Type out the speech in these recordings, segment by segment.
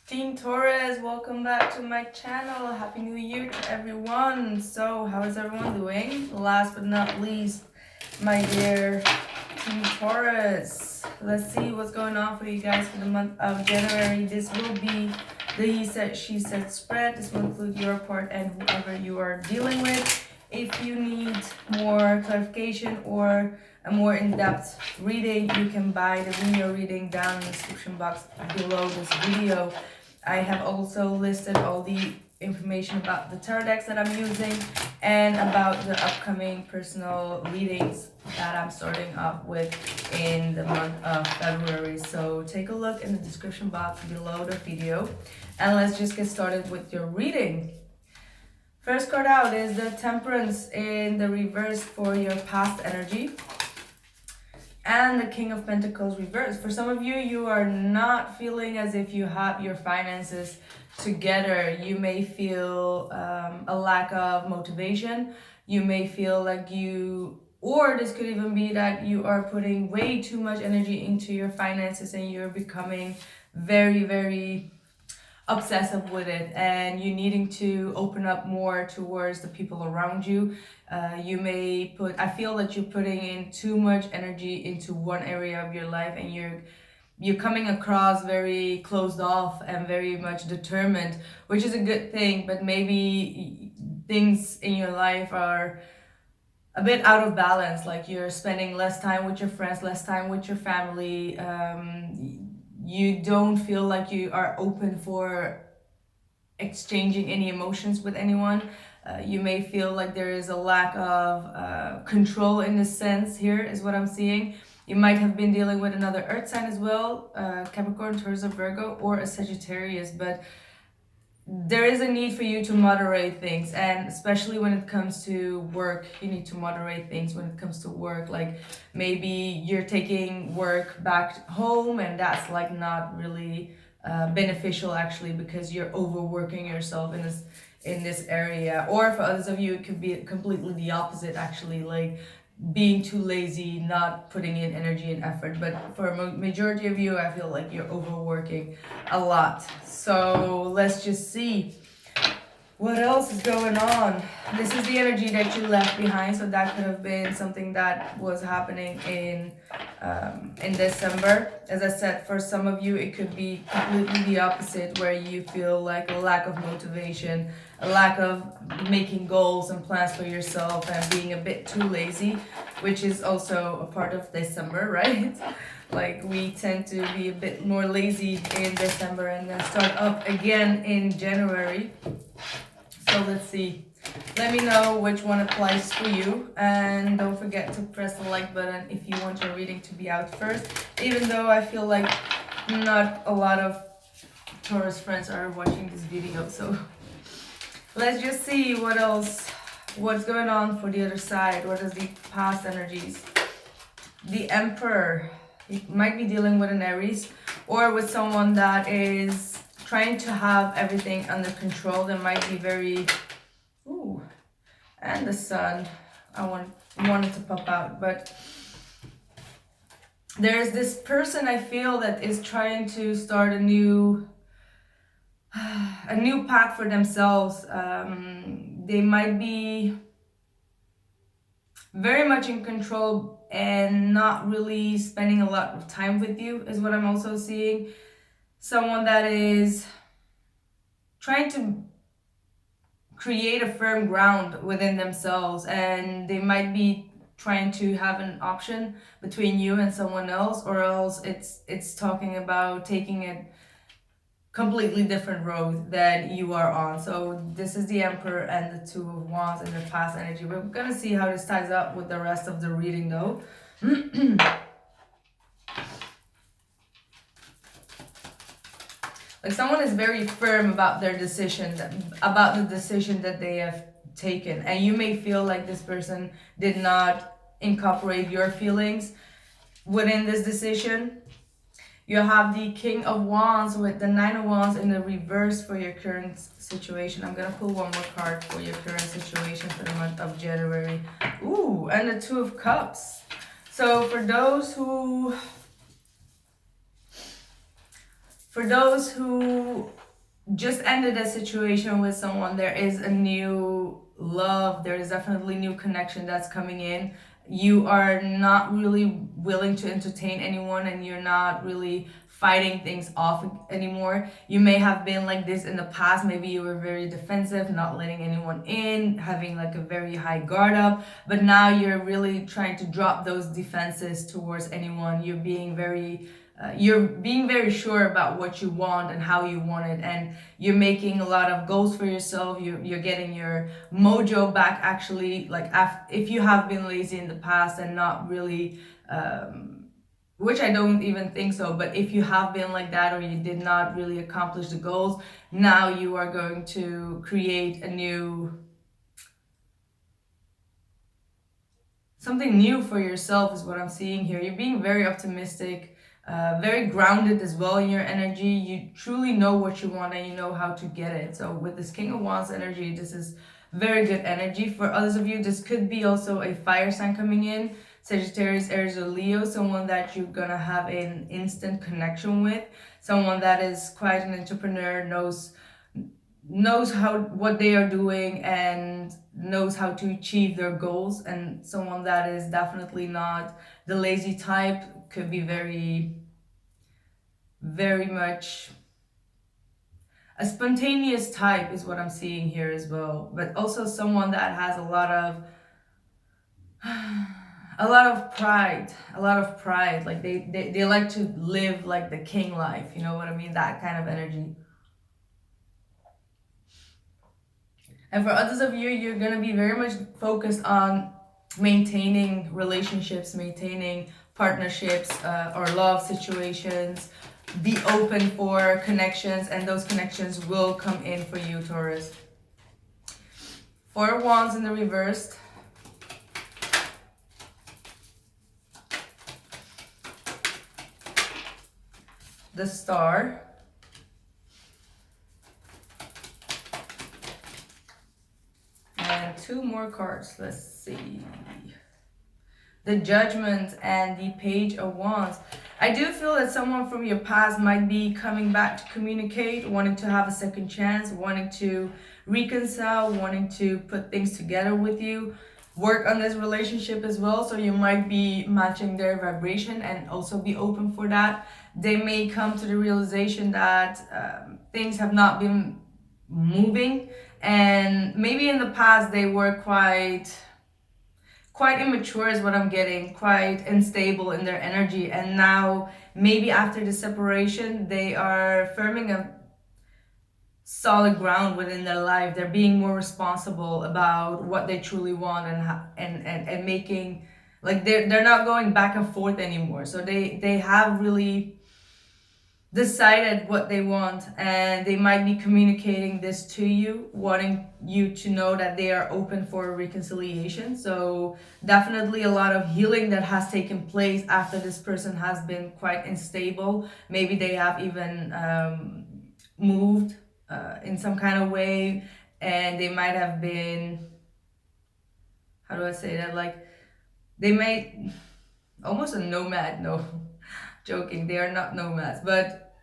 Team Taurus, welcome back to my channel. Happy New Year to everyone. So, how is everyone doing? Last but not least, my dear Team Taurus, let's see what's going on for you guys for the month of January. This will be the he said, she said spread. This will include your part and whoever you are dealing with. If you need more clarification or a more in-depth reading, you can buy the video reading down in the description box below this video. I have also listed all the information about the tarot decks that I'm using and about the upcoming personal readings that I'm starting off with in the month of February. So take a look in the description box below the video and let's just get started with your reading. First card out is the Temperance in the reverse for your past energy. And the King of Pentacles reversed. For some of you, you are not feeling as if you have your finances together. You may feel a lack of motivation. You may feel like or this could even be that you are putting way too much energy into your finances and you're becoming very, very obsessive with it and you needing to open up more towards the people around you. I feel that you're putting in too much energy into one area of your life and you're coming across very closed off and very much determined, which is a good thing, but maybe things in your life are a bit out of balance, like you're spending less time with your friends, less time with your family. You don't feel like you are open for exchanging any emotions with anyone. You may feel like there is a lack of control in this sense. Here is what I'm seeing. You might have been dealing with another earth sign as well, Capricorn, Taurus, or Virgo, or a Sagittarius, but there is a need for you to moderate things, and especially when it comes to work, you need to moderate things when it comes to work. Like maybe you're taking work back home and that's like not really beneficial actually, because you're overworking yourself in this area. Or for others of you, it could be completely the opposite actually, like being too lazy, not putting in energy and effort. But for a majority of you, I feel like you're overworking a lot. So let's just see what else is going on. This is the energy that you left behind, so that could have been something that was happening in December. As I said, for some of you, it could be completely the opposite, where you feel like a lack of motivation, a lack of making goals and plans for yourself, and being a bit too lazy, which is also a part of December, right? Like we tend to be a bit more lazy in December and then start up again in January. So let's see. Let me know which one applies for you, and don't forget to press the like button if you want your reading to be out first, even though I feel like not a lot of Taurus friends are watching this video. So let's just see what's going on for the other side. What is the past energies? The Emperor. You might be dealing with an Aries or with someone that is trying to have everything under control. There might be very... Ooh, and the Sun. I wanted to pop out, but there's this person I feel that is trying to start a new path for themselves. They might be very much in control and not really spending a lot of time with you, is what I'm also seeing. Someone that is trying to create a firm ground within themselves, and they might be trying to have an option between you and someone else, or else it's talking about taking a completely different road that you are on. So this is the Emperor and the Two of Wands in the past energy. We're gonna see how this ties up with the rest of the reading though. Like someone is very firm about their decision, about the decision that they have taken, and you may feel like this person did not incorporate your feelings within this decision. You have the King of Wands with the Nine of Wands in the reverse for your current situation. I'm gonna pull one more card for your current situation for the month of January. Ooh, and the Two of Cups. So for those who just ended a situation with someone, there is a new love, there is definitely new connection that's coming in. You are not really willing to entertain anyone, and you're not really fighting things off anymore. You may have been like this in the past. Maybe you were very defensive, not letting anyone in, having like a very high guard up, but now you're really trying to drop those defenses towards anyone. You're being very sure about what you want and how you want it, and you're making a lot of goals for yourself. You're getting your mojo back, actually, like if you have been lazy in the past and not really, which I don't even think so, but if you have been like that, or you did not really accomplish the goals, now you are going to create something new for yourself, is what I'm seeing here. You're being very optimistic, very grounded as well in your energy. You truly know what you want, and you know how to get it. So with this King of Wands energy, this is very good energy. For others of you, this could be also a fire sign coming in. Sagittarius, Aries, or Leo, someone that you're gonna have an instant connection with, someone that is quite an entrepreneur, knows what they are doing and knows how to achieve their goals, and someone that is definitely not the lazy type. Could be very much a spontaneous type, is what I'm seeing here as well, but also someone that has a lot of pride. Like they like to live like the king life, you know what I mean, that kind of energy. And for others of you, you're going to be very much focused on maintaining relationships, maintaining partnerships, or love situations. Be open for connections, and those connections will come in for you, Taurus. Four of Wands in the reversed. The Star. And two more cards. Let's see. The Judgment and the Page of Wands. I do feel that someone from your past might be coming back to communicate, wanting to have a second chance, wanting to reconcile, wanting to put things together with you, work on this relationship as well. So you might be matching their vibration and also be open for that. They may come to the realization that things have not been moving, and maybe in the past they were quite immature, is what I'm getting, quite unstable in their energy, and now maybe after the separation they are firming a solid ground within their life. They're being more responsible about what they truly want, and making, like, they're not going back and forth anymore. So they have really decided what they want, and they might be communicating this to you, wanting you to know that they are open for reconciliation. So definitely a lot of healing that has taken place after this person has been quite unstable. Maybe they have even moved in some kind of way, and they might have been, how do I say that, like, they may almost a nomad. No, joking, they are not nomads, but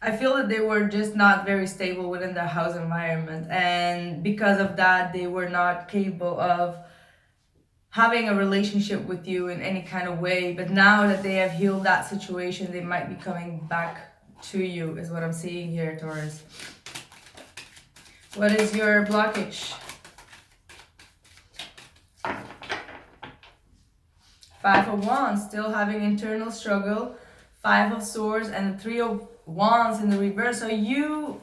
I feel that they were just not very stable within their house environment, and because of that they were not capable of having a relationship with you in any kind of way. But now that they have healed that situation, they might be coming back to you, is what I'm seeing here, Taurus. What is your blockage? Five of Wands, still having internal struggle. Five of Swords and the Three of Wands in the reverse. So you're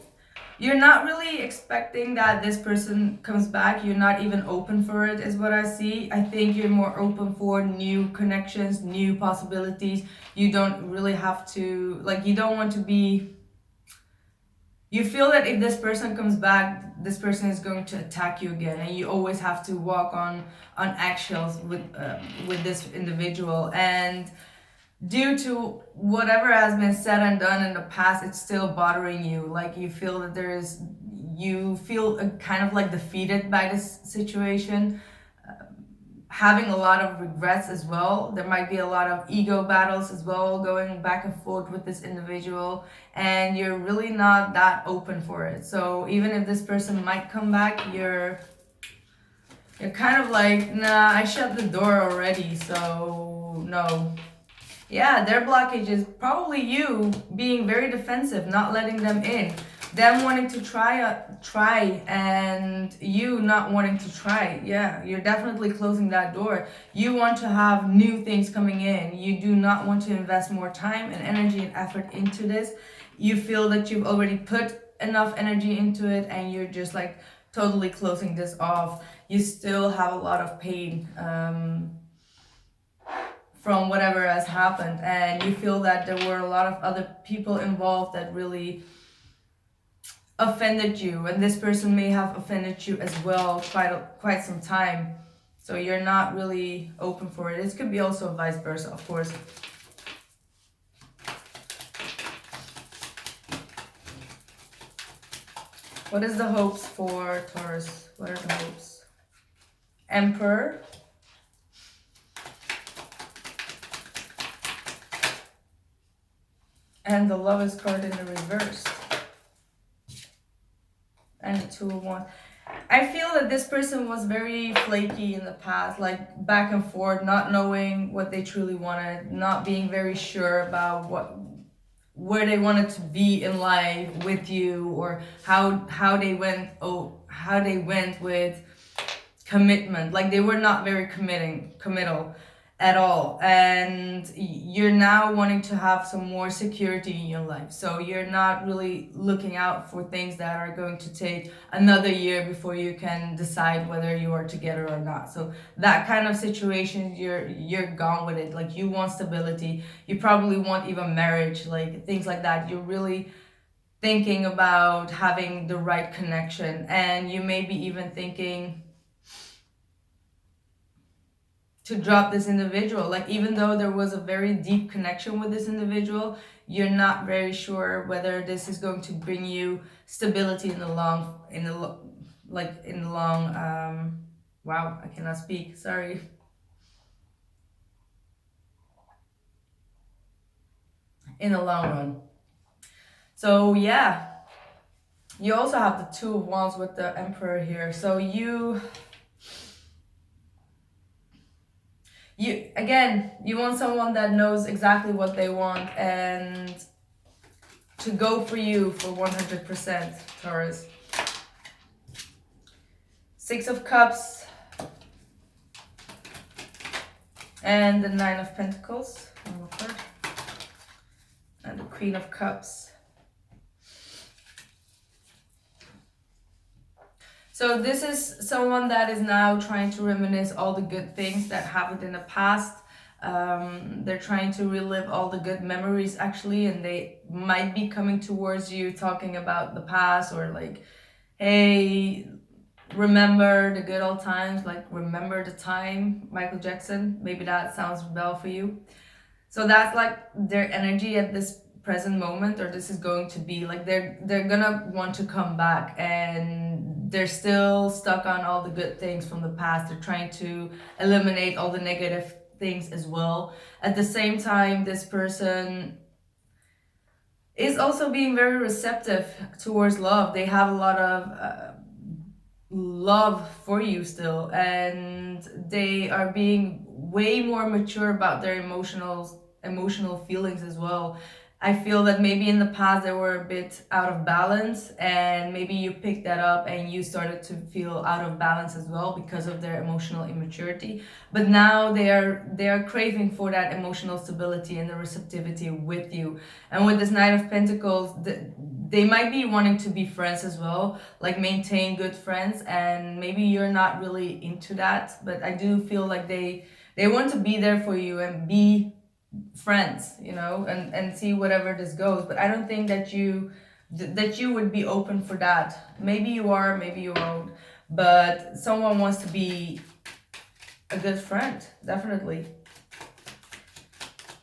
not really expecting that this person comes back. You're not even open for it, is what I see. I think you're more open for new connections, new possibilities. You don't really have to, like, you don't want to be, you feel that if this person comes back, this person is going to attack you again, and you always have to walk on eggshells with this individual. And due to whatever has been said and done in the past, it's still bothering you. Like, you feel that you feel kind of like defeated by this situation. having a lot of regrets as well. There might be a lot of ego battles as well going back and forth with this individual, and you're really not that open for it. So even if this person might come back, you're kind of like, nah, I shut the door already, so no. Yeah, their blockage is probably you being very defensive, not letting them in. Them wanting to try and you not wanting to try. Yeah, you're definitely closing that door. You want to have new things coming in. You do not want to invest more time and energy and effort into this. You feel that you've already put enough energy into it and you're just like totally closing this off. You still have a lot of pain from whatever has happened, and you feel that there were a lot of other people involved that really offended you, and this person may have offended you as well quite some time. So you're not really open for it. This could be also vice versa, of course. What is the hopes for Taurus? What are the hopes? Emperor. And the Lovers card in the reverse. And the Two of Wands. I feel that this person was very flaky in the past, like back and forth, not knowing what they truly wanted, not being very sure about where they wanted to be in life with you, or how they went with commitment. Like they were not very committal at all, and you're now wanting to have some more security in your life, so you're not really looking out for things that are going to take another year before you can decide whether you are together or not. So that kind of situation, you're gone with it. Like you want stability, you probably want even marriage, like things like that. You're really thinking about having the right connection, and you may be even thinking to drop this individual. Like even though there was a very deep connection with this individual, you're not very sure whether this is going to bring you stability in the long wow, I cannot speak, sorry. In the long run. So yeah, you also have the Two of Wands with the Emperor here. So you want someone that knows exactly what they want and to go for you for 100%, Taurus. Six of Cups and the Nine of Pentacles, one more card, and the Queen of Cups. So this is someone that is now trying to reminisce all the good things that happened in the past. They're trying to relive all the good memories actually, and they might be coming towards you talking about the past, or like, hey, remember the good old times, like remember the time, Michael Jackson. Maybe that sounds well for you. So that's like their energy at this present moment, or this is going to be like they're gonna want to come back, and they're still stuck on all the good things from the past. They're trying to eliminate all the negative things as well. At the same time, this person is also being very receptive towards love. They have a lot of love for you still, and they are being way more mature about their emotional feelings as well. I feel that maybe in the past they were a bit out of balance, and maybe you picked that up and you started to feel out of balance as well because of their emotional immaturity. But now they are craving for that emotional stability and the receptivity with you. And with this Knight of Pentacles, they might be wanting to be friends as well, like maintain good friends, and maybe you're not really into that, but I do feel like they want to be there for you and be friends, you know, and see whatever this goes. But I don't think that you would be open for that. Maybe you are, maybe you won't, but someone wants to be a good friend, definitely.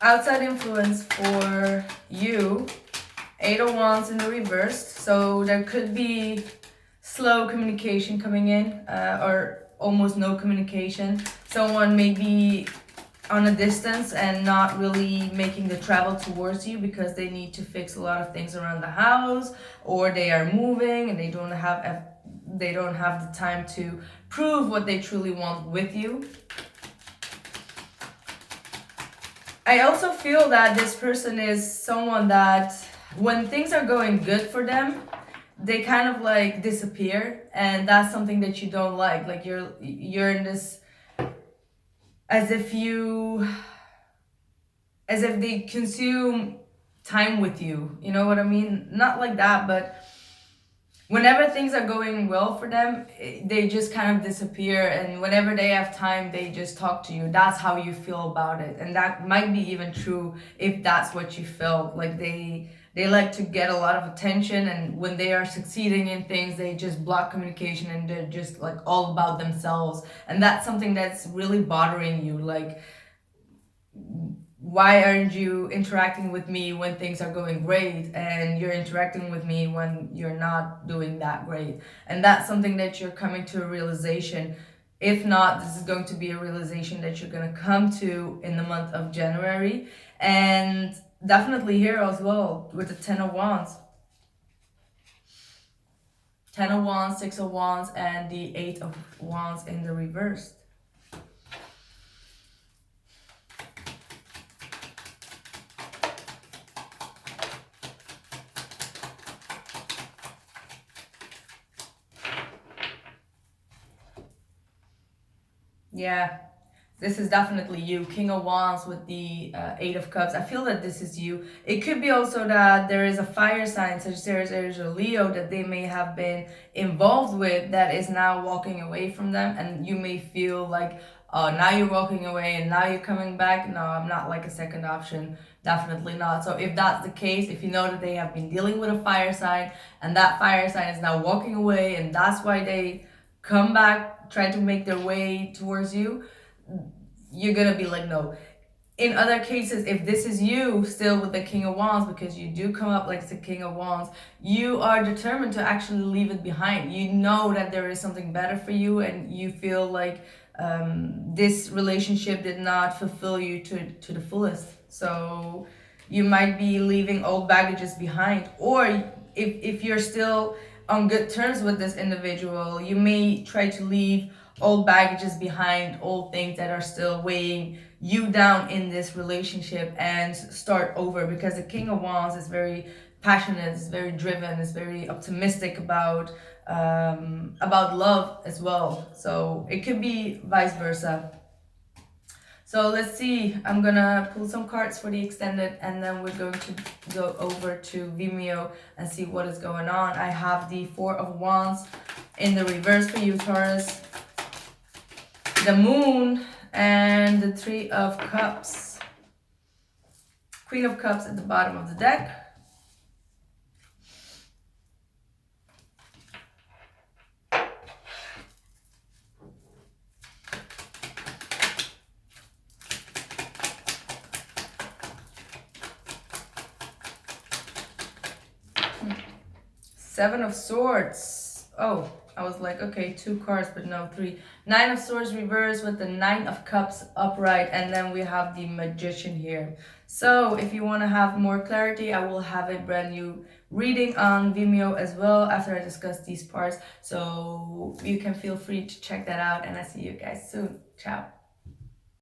Outside influence for you, Eight of Wands in the reverse. So there could be slow communication coming in, or almost no communication. someone may be on a distance and not really making the travel towards you because they need to fix a lot of things around the house, or they are moving and they don't have the time to prove what they truly want with you. I also feel that this person is someone that when things are going good for them, they kind of like disappear, and that's something that you don't like. Like you're in this, as if they consume time with you. You know what I mean? Not like that, but whenever things are going well for them, they just kind of disappear, and whenever they have time, they just talk to you. That's how you feel about it, and that might be even true if that's what you felt. Like they like to get a lot of attention, and when they are succeeding in things, they just block communication and they're just like all about themselves, and that's something that's really bothering you. Like, why aren't you interacting with me when things are going great, and you're interacting with me when you're not doing that great? And that's something that you're coming to a realization. If not, this is going to be a realization that you're going to come to in the month of January, and definitely here as well with the 10 of Wands. 10 of Wands, 6 of Wands, and the 8 of Wands in the reverse. Yeah, this is definitely you. King of Wands with the 8 of Cups. I feel that this is you. It could be also that there is a fire sign, Sagittarius, Aries, or Leo, that they may have been involved with that is now walking away from them. And you may feel like, oh, now you're walking away and now you're coming back. No, I'm not like a second option. Definitely not. So if that's the case, if you know that they have been dealing with a fire sign and that fire sign is now walking away and that's why they come back, try to make their way towards you, you're gonna be like, no. In other cases, if this is you still with the King of Wands, because you do come up like the King of Wands, you are determined to actually leave it behind. You know that there is something better for you, and you feel like this relationship did not fulfill you to the fullest. So you might be leaving old baggages behind, or if you're still on good terms with this individual, you may try to leave old baggages behind, old things that are still weighing you down in this relationship, and start over, because the King of Wands is very passionate, is very driven, is very optimistic about love as well. So it could be vice versa. So let's see, I'm gonna pull some cards for the extended, and then we're going to go over to Vimeo and see what is going on. I have the 4 of Wands in the reverse for you, Taurus, the Moon, and the 3 of Cups. Queen of Cups at the bottom of the deck. Seven of Swords. Oh, I was like, okay, 2 cards, but no, 3. 9 of Swords reverse with the 9 of Cups upright, and then we have the Magician here. So if you want to have more clarity, I will have a brand new reading on Vimeo as well after I discuss these parts. So you can feel free to check that out, and I see you guys soon. Ciao.